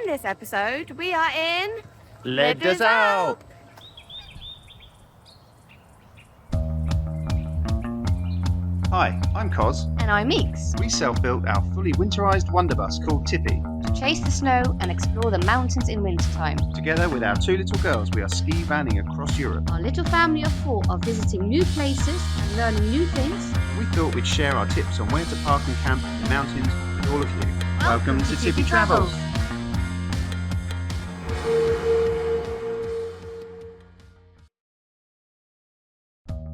In this episode, we are in Deux Alpes. Hi, I'm Cos. And I'm Meeks. We self-built our fully winterised wonder bus called Tippy. To chase the snow and explore the mountains in wintertime. Together with our two little girls, we are ski vanning across Europe. Our little family of four are visiting new places and learning new things. We thought we'd share our tips on where to park and camp in the mountains with all of you. Welcome to Tippy Travels.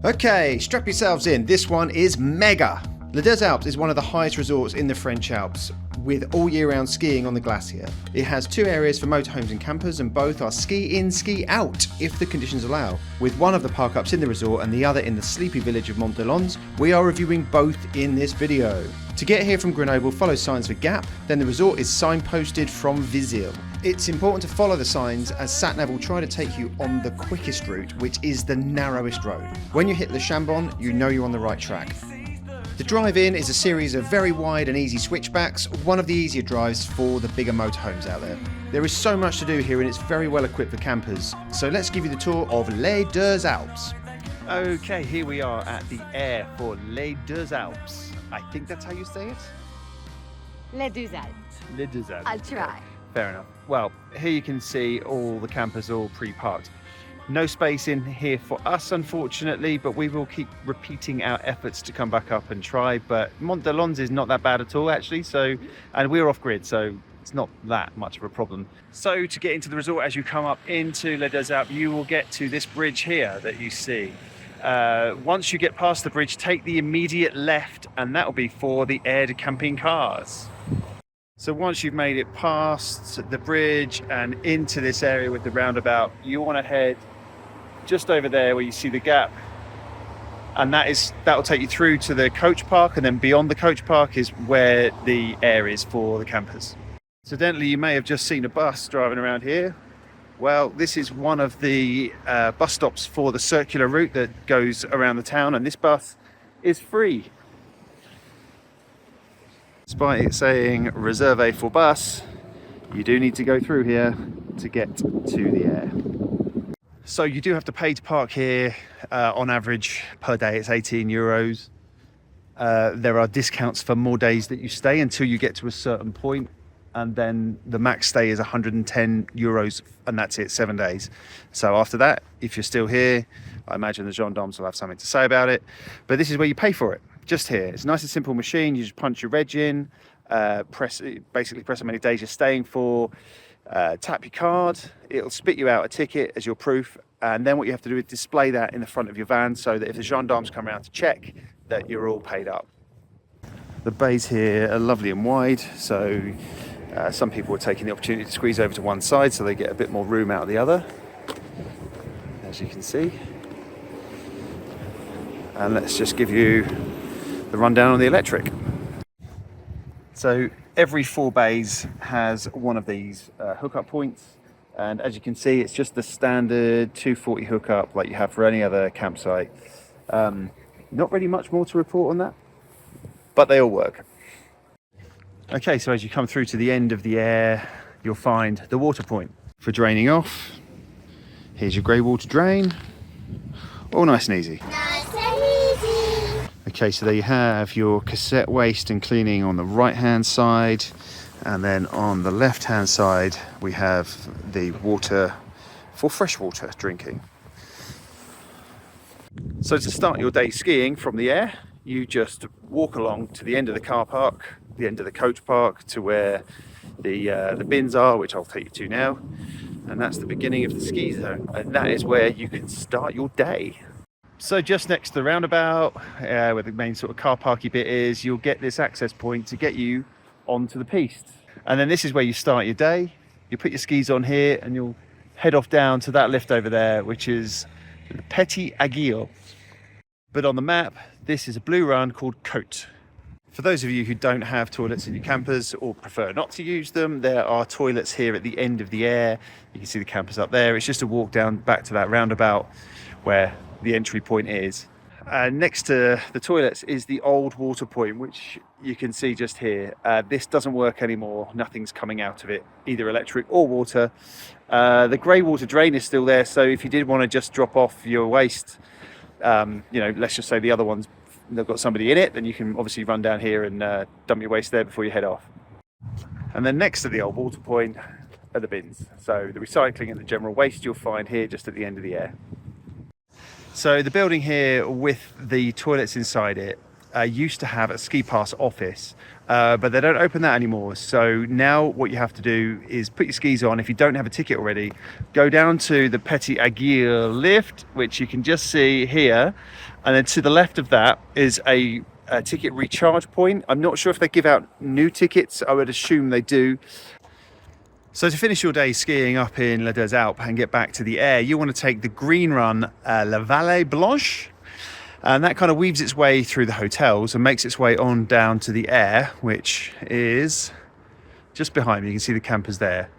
Okay, strap yourselves in. This one is mega. Les Deux Alpes is one of the highest resorts in the French Alps, with all year round skiing on the glacier. It has two areas for motorhomes and campers, and both are ski in, ski out, if the conditions allow. With one of the park-ups in the resort and the other in the sleepy village of Mont-de-Lans, we are reviewing both in this video. To get here from Grenoble, follow signs for Gap, then the resort is signposted from Vizille. It's important to follow the signs, as SatNav will try to take you on the quickest route, which is the narrowest road. When you hit Le Chambon, you know you're on the right track. The drive-in is a series of very wide and easy switchbacks, one of the easier drives for the bigger motorhomes out there. There is so much to do here and it's very well equipped for campers, so let's give you the tour of Les Deux Alpes. Okay, here we are at the air for Les Deux Alpes. I think that's how you say it? Les Deux Alpes. Les Deux Alpes. I'll try. Fair enough. Well, here you can see all the campers all pre-parked. No space in here for us, unfortunately, but we will keep repeating our efforts to come back up and try. But Mont-de-Lans is not that bad at all, actually. And we're off grid, so it's not that much of a problem. So to get into the resort, as you come up into Les Deux Alpes, you will get to this bridge here that you see. Once you get past the bridge, take the immediate left, and that will be for the air de camping cars. So once you've made it past the bridge and into this area with the roundabout, you want to head just over there where you see the Gap, and that will take you through to the coach park, and then beyond the coach park is where the air is for the campers. Incidentally, you may have just seen a bus driving around here. Well, this is one of the bus stops for the circular route that goes around the town, and this bus is free. Despite it saying "Réservé for bus," you do need to go through here to get to the air. So you do have to pay to park here. On average per day it's 18 euros. There are discounts for more days that you stay until you get to a certain point, and then the max stay is 110 euros, and that's it, 7 days. So after that, if you're still here, I imagine the gendarmes will have something to say about it, but this is where you pay for it. Just here. It's a nice and simple machine. You just punch your reg in, press how many days you're staying for, tap your card, it'll spit you out a ticket as your proof, and then what you have to do is display that in the front of your van so that if the gendarmes come around to check, that you're all paid up. The bays here are lovely and wide, so some people are taking the opportunity to squeeze over to one side so they get a bit more room out of the other, as you can see. And let's just give you the rundown on the electric. So every 4 bays has one of these hookup points, and as you can see, it's just the standard 240 hookup like you have for any other campsite. Not really much more to report on that, but they all work. Okay, so as you come through to the end of the air, you'll find the water point for draining off. Here's your grey water drain, all nice and easy. Okay, so there you have your cassette waste and cleaning on the right hand side, and then on the left hand side we have the water for freshwater drinking. So to start your day skiing from the air, you just walk along to the end of the car park, the end of the coach park, to where the bins are, which I'll take you to now, and that's the beginning of the ski zone, and that is where you can start your day. So just next to the roundabout, where the main sort of car parky bit is, you'll get this access point to get you onto the piste. And then this is where you start your day. You put your skis on here and you'll head off down to that lift over there, which is the Petit Aiguille. But on the map, this is a blue run called Côte. For those of you who don't have toilets in your campers or prefer not to use them, there are toilets here at the end of the air. You can see the campers up there. It's just a walk down back to that roundabout where the entry point is. Next to the toilets is the old water point, which you can see just here. This doesn't work anymore. Nothing's coming out of it, either electric or water. The grey water drain is still there, so if you did want to just drop off your waste, let's just say the other ones, they've got somebody in it, then you can obviously run down here and dump your waste there before you head off. And then next to the old water point are the bins. So the recycling and the general waste you'll find here just at the end of the air. So the building here with the toilets inside it used to have a ski pass office, but they don't open that anymore. So now what you have to do is put your skis on. If you don't have a ticket already, go down to the Petit Aguirre lift, which you can just see here. And then to the left of that is a ticket recharge point. I'm not sure if they give out new tickets. I would assume they do. So to finish your day skiing up in Les Deux Alpes and get back to the air, you want to take the green run La Vallée Blanche, and that kind of weaves its way through the hotels and makes its way on down to the air, which is just behind me. You can see the campers there.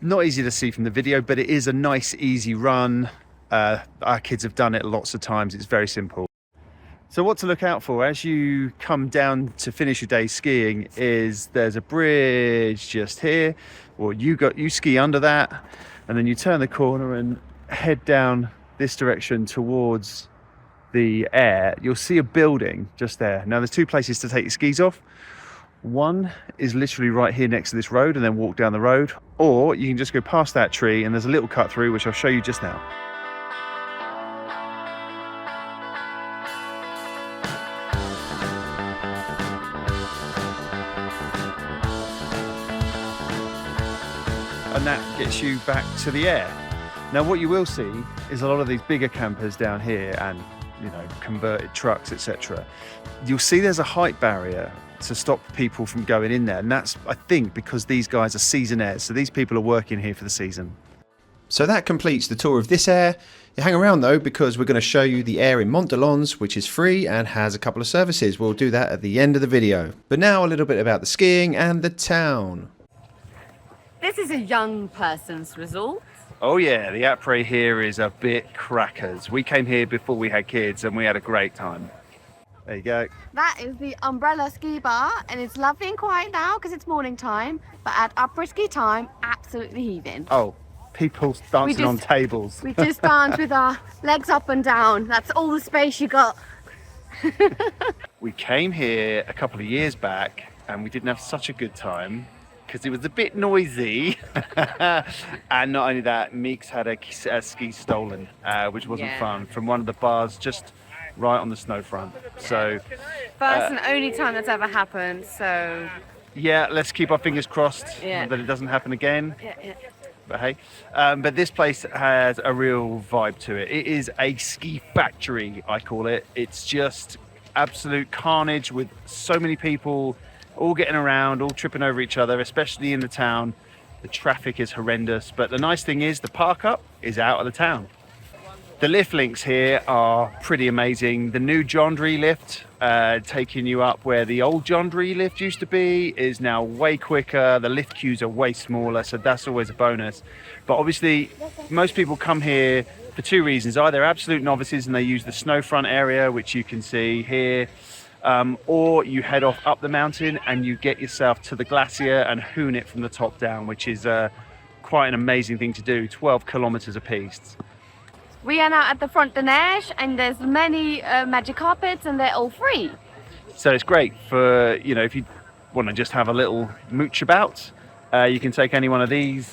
Not easy to see from the video, but it is a nice, easy run. Our kids have done it lots of times. It's very simple. So what to look out for as you come down to finish your day skiing is there's a bridge just here, or you ski under that, and then you turn the corner and head down this direction towards the air. You'll see a building just there. Now there's two places to take your skis off. One is literally right here next to this road and then walk down the road, or you can just go past that tree and there's a little cut through which I'll show you just now. And that gets you back to the air. Now what you will see is a lot of these bigger campers down here and converted trucks, etc. You'll see there's a height barrier to stop people from going in there, and that's, I think, because these guys are seasonaires, so these people are working here for the season. So that completes the tour of this air. You hang around though, because we're going to show you the air in Mont-de-Lans, which is free and has a couple of services. We'll do that at the end of the video. But now a little bit about the skiing and the town. This is a young person's resort. Oh yeah, the apres here is a bit crackers. We came here before we had kids and we had a great time. There you go. That is the umbrella ski bar, and it's lovely and quiet now because it's morning time, but at après ski time, absolutely heaving. Oh, people dancing on tables. We just dance with our legs up and down. That's all the space you got. We came here a couple of years back and we didn't have such a good time because it was a bit noisy. And not only that, Meeks had a ski stolen, which wasn't fun, from one of the bars just right on the snow front. So first and only time that's ever happened, so yeah, let's keep our fingers crossed that it doesn't happen again. But hey, but this place has a real vibe to it. It is a ski factory, I call it. It's just absolute carnage with so many people all getting around, all tripping over each other, especially in the town. The traffic is horrendous, but the nice thing is the park up is out of the town. The lift links here are pretty amazing. The new Gendry lift, taking you up where the old Gendry lift used to be, is now way quicker. The lift queues are way smaller, so that's always a bonus. But obviously, most people come here for two reasons. Either absolute novices and they use the snowfront area, which you can see here, or you head off up the mountain and you get yourself to the glacier and hoon it from the top down, which is quite an amazing thing to do, 12 kilometers a piece. we are now at the Front de Neige, and there's many magic carpets, and they're all free. So it's great for, if you want to just have a little mooch about, you can take any one of these.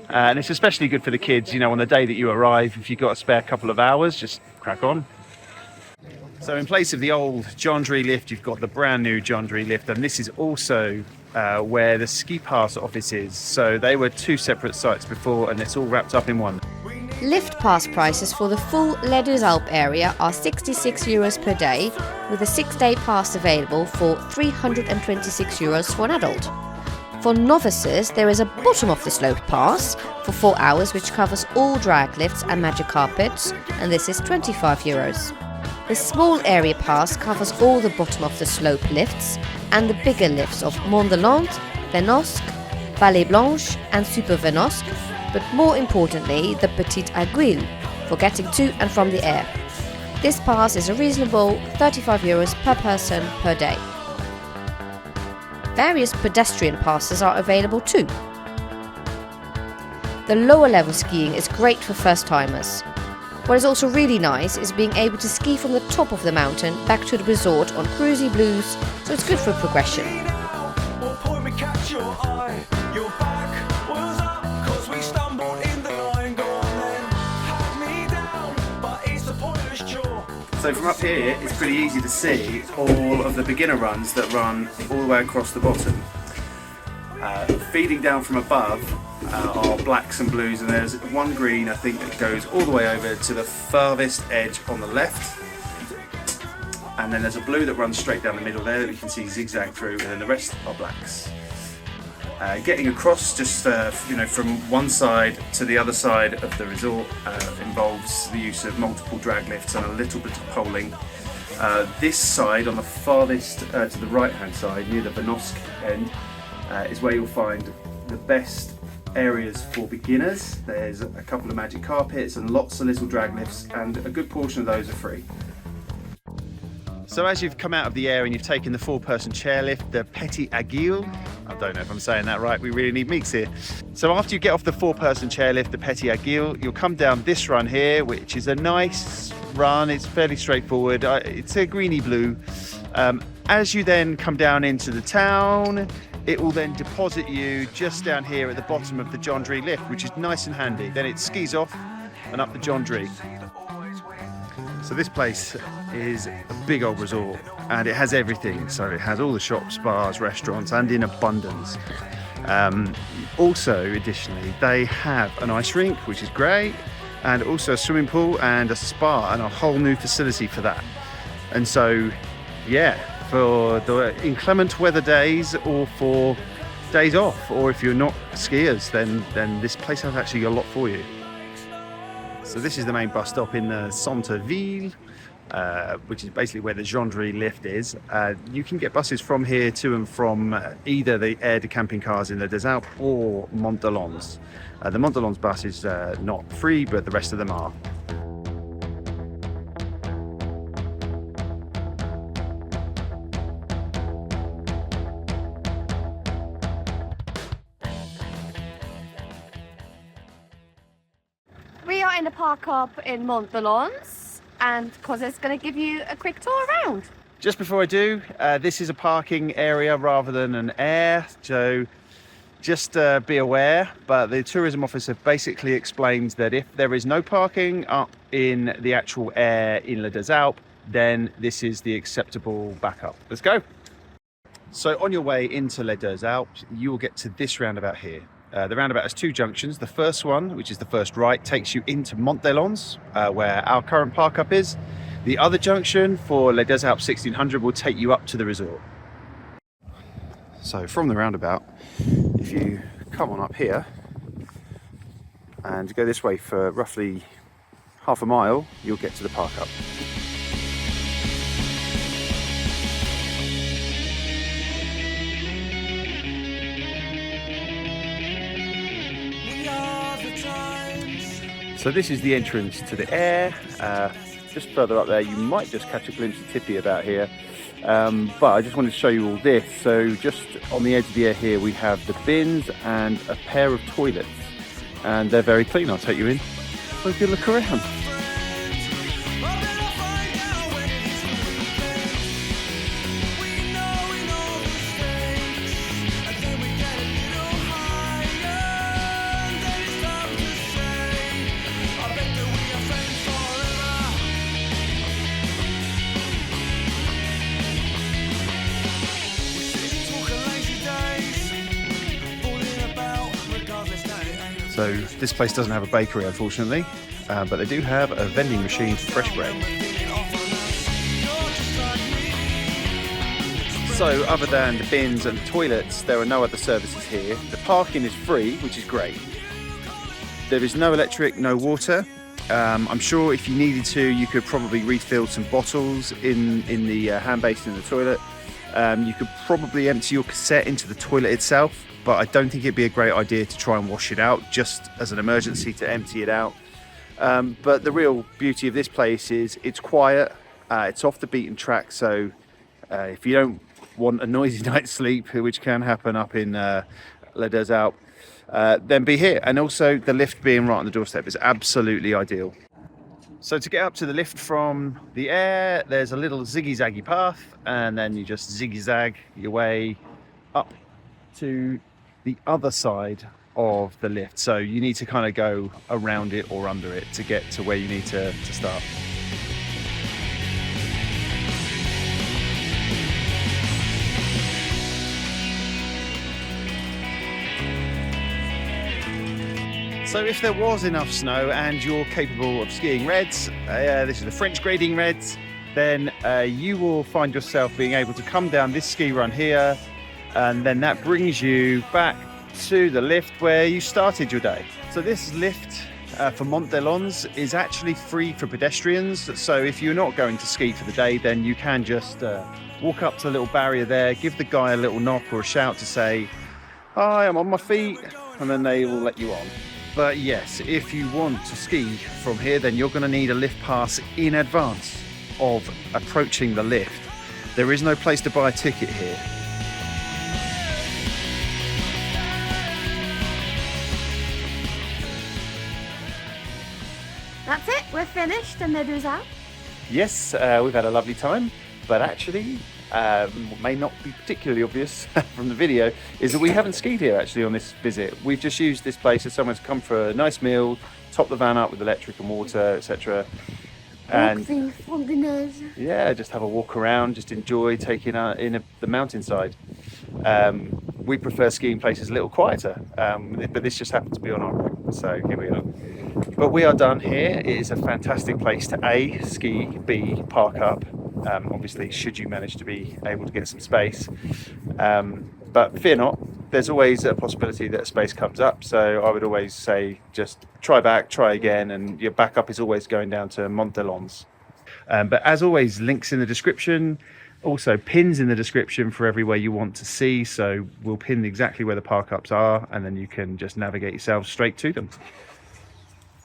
And it's especially good for the kids, on the day that you arrive. If you've got a spare couple of hours, just crack on. So in place of the old Gendry lift, you've got the brand new Gendry lift, and this is also where the ski pass office is. So they were two separate sites before, and it's all wrapped up in one. Lift pass prices for the full Les Deux Alpes area are €66 per day, with a 6-day pass available for €326 for an adult. For novices, there is a bottom of the slope pass for 4 hours, which covers all drag lifts and magic carpets, and this is €25. The small area pass covers all the bottom of the slope lifts and the bigger lifts of Mont-de-Lans, Venosque, Vallée Blanche and Super Venosque, but more importantly the Petit Aiguille for getting to and from the air. This pass is a reasonable €35 per person per day. Various pedestrian passes are available too. The lower level skiing is great for first-timers. What is also really nice is being able to ski from the top of the mountain back to the resort on cruisy blues, so it's good for progression. So from up here, it's pretty easy to see all of the beginner runs that run all the way across the bottom. Feeding down from above are blacks and blues, and there's one green I think that goes all the way over to the farthest edge on the left, and then there's a blue that runs straight down the middle there that you can see zigzag through, and then the rest are blacks. Getting across just from one side to the other side of the resort involves the use of multiple drag lifts and a little bit of poling. This side, on the farthest to the right hand side near the Vanosk end, is where you'll find the best areas for beginners. There's a couple of magic carpets and lots of little drag lifts, and a good portion of those are free. So as you've come out of the air and you've taken the 4-person chairlift, the Petit Agile, I don't know if I'm saying that right, we really need Meeks here. So after you get off the 4-person chairlift, the Petit Agile, you'll come down this run here, which is a nice run. It's fairly straightforward. It's a greeny blue. As you then come down into the town, it will then deposit you just down here at the bottom of the John Dree lift, which is nice and handy. Then it skis off and up the John Dree. So this place is a big old resort, and it has everything. So it has all the shops, bars, restaurants, and in abundance. Also, additionally, they have an ice rink, which is great, and also a swimming pool and a spa and a whole new facility for that. And so, yeah, for the inclement weather days or for days off, or if you're not skiers, then this place has actually a lot for you. So this is the main bus stop in the Centre-Ville, which is basically where the John Dree lift is. You can get buses from here to and from either the Air de Camping cars in the Deux Alpes or Mont-de-Lans. The Mont-de-Lans bus is not free, but the rest of them are. We are in the park up in Mont-de-Lans, and Cos's going to give you a quick tour around. Just before I do, this is a parking area rather than an air, so just be aware. But the tourism officer basically explains that if there is no parking up in the actual air in Les Deux Alpes, then this is the acceptable backup. Let's go. So on your way into Les Deux Alpes, you will get to this roundabout here. The roundabout has 2 junctions. The first one, which is the first right, takes you into Mont-de-Lans, where our current park up is. The other junction for Les Deux Alpes 1600 will take you up to the resort. So from the roundabout, if you come on up here and go this way for roughly half a mile, you'll get to the park up. So this is the entrance to the air. Just further up there, you might just catch a glimpse of Tippy about here. But I just wanted to show you all this. So just on the edge of the air here, we have the bins and a pair of toilets. And they're very clean. I'll take you in for a good look around. So this place doesn't have a bakery, unfortunately, but they do have a vending machine for fresh bread. So other than the bins and the toilets, there are no other services here. The parking is free, which is great. There is no electric, no water. I'm sure if you needed to, you could probably refill some bottles in the hand basin in the toilet. You could probably empty your cassette into the toilet itself, but I don't think it'd be a great idea to try and wash it out just as an emergency to empty it out. But the real beauty of this place is it's quiet, it's off the beaten track, so if you don't want a noisy night's sleep, which can happen up in Les Deux Alpes, then be here. And also the lift being right on the doorstep is absolutely ideal. So to get up to the lift from the air, there's a little ziggy-zaggy path, and then you just ziggy-zag your way up to the other side of the lift. So you need to kind of go around it or under it to get to where you need to start. So if there was enough snow and you're capable of skiing reds, this is the French grading reds, then you will find yourself being able to come down this ski run here, and then that brings you back to the lift where you started your day. So this lift for Mont-de-Lans is actually free for pedestrians. So if you're not going to ski for the day, then you can just walk up to the little barrier there, give the guy a little knock or a shout to say, "Hi, I'm on my feet," and then they will let you on. But yes, if you want to ski from here, then you're going to need a lift pass in advance of approaching the lift. There is no place to buy a ticket here. That's it, we're finished and Les Deux Alpes. Yes, we've had a lovely time, but actually, may not be particularly obvious from the video, is that we haven't skied here actually on this visit. We've just used this place as somewhere to come for a nice meal, top the van up with electric and water, etc. And yeah, just have a walk around, just enjoy taking in the mountainside. We prefer skiing places a little quieter, but this just happened to be on our route, so here we are. But we are done here. It is a fantastic place to A, ski, B, park up. Obviously, should you manage to be able to get some space. But fear not, there's always a possibility that a space comes up. So I would always say just try back, try again, and your backup is always going down to Mont-de-Lans. But as always, links in the description. Also pins in the description for everywhere you want to see. So we'll pin exactly where the park ups are, and then you can just navigate yourself straight to them.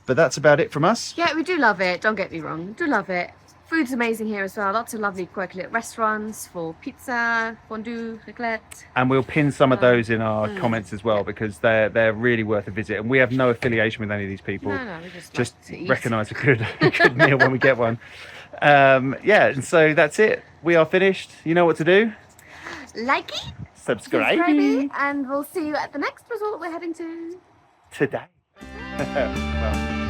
But that's about it from us. Yeah, we do love it, don't get me wrong, we do love it. Food's amazing here as well, lots of lovely quirky little restaurants for pizza, fondue, raclette. And we'll pin some of those in our comments as well, because they're really worth a visit. And we have no affiliation with any of these people. No, we just like to eat. Recognise a good meal when we get one. Yeah, and so that's it. We are finished. You know what to do. Like it, Subscribe. and we'll see you at the next resort we're heading to. Today. Well.